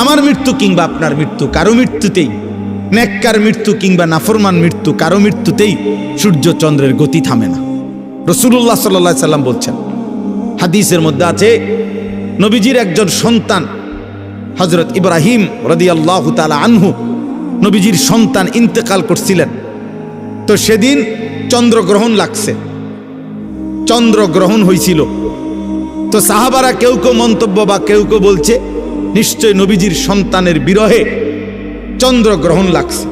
আমার মৃত্যু কিংবা আপনার মৃত্যু, কারো মৃত্যুতেই, নেককার মৃত্যু কিংবা নাফরমান মৃত্যু, কারো মৃত্যুতেই সূর্য চন্দ্রের গতি থামে না। রাসূলুল্লাহ সাল্লাল্লাহু আলাইহি সাল্লাম বলছেন, হাদিসের মধ্যে আছে, নবীজির একজন সন্তান হযরত ইব্রাহিম রাদিয়াল্লাহু তাআলা আনহু, নবীজির সন্তান ইন্তেকাল করছিলেন। তো সেদিন চন্দ্রগ্রহণ লাগছে, চন্দ্রগ্রহণ হয়েছিল। তো সাহাবারা কেউ কেউ মন্তব্য বা কেউ কেউ বলছে নিশ্চয় নবীজির সন্তানের বিরহে চন্দ্রগ্রহণ লাগছে।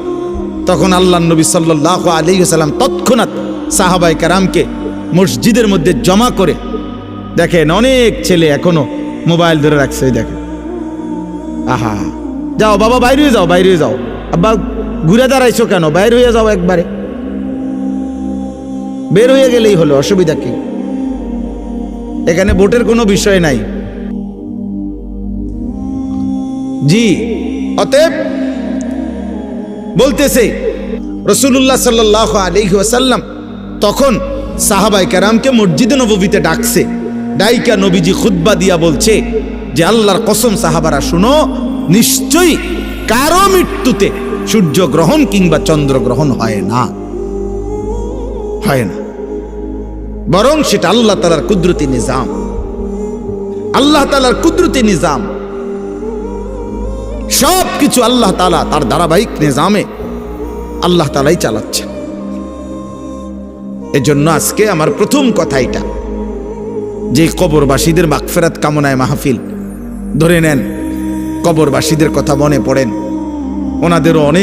তখন আল্লাহর নবী সাল্লাল্লাহু আলাইহি ওয়াসাল্লাম তৎক্ষণাৎ সাহাবায়ে কেরামকে মসজিদের মধ্যে জমা করে, দেখেন অনেক ছেলে এখনো মোবাইল ধরে রাখছে, দেখেন, আহা, যাও বাবা বাইরে হয়ে যাও, বাইরে হয়ে যাও, আব্বা ঘুরে দাঁড়াইছো কেন, বাইরে হয়ে যাও, একবারে বের হয়ে গেলেই হলো, অসুবিধা কি? এখানে ভোটের কোনো বিষয় নাই। জি, অতএব বলতেছে রাসূলুল্লাহ সাল্লাল্লাহু আলাইহি ওয়াসাল্লাম তখন সাহাবায়ে কেরামকে মসজিদে নববীতে ডাকছে, ডাইকা নবীজি খুতবা দিয়া বলছে যে আল্লাহর কসম সাহাবারা শুনো, নিশ্চয়ই কারো মৃত্যুতে সূর্যগ্রহণ কিংবা চন্দ্রগ্রহণ হয় না, হয় না, বরং সেটা আল্লাহ তাআলার কুদরতি নিজাম, আল্লাহ তাআলার কুদরতি নিজাম। সব কিছু আল্লাহ তাআলা তার ধারাবাহিক নিজামে আল্লাহ তাআলাই চালাচ্ছেন। এজন্য আজকে আমার প্রথম কথা এটা যে কবরবাসীদের মাগফিরাত কামনায় মাহফিল, ধরে নেন কবরবাসীদের কথা মনে পড়েন, ওনাদেরও অনেক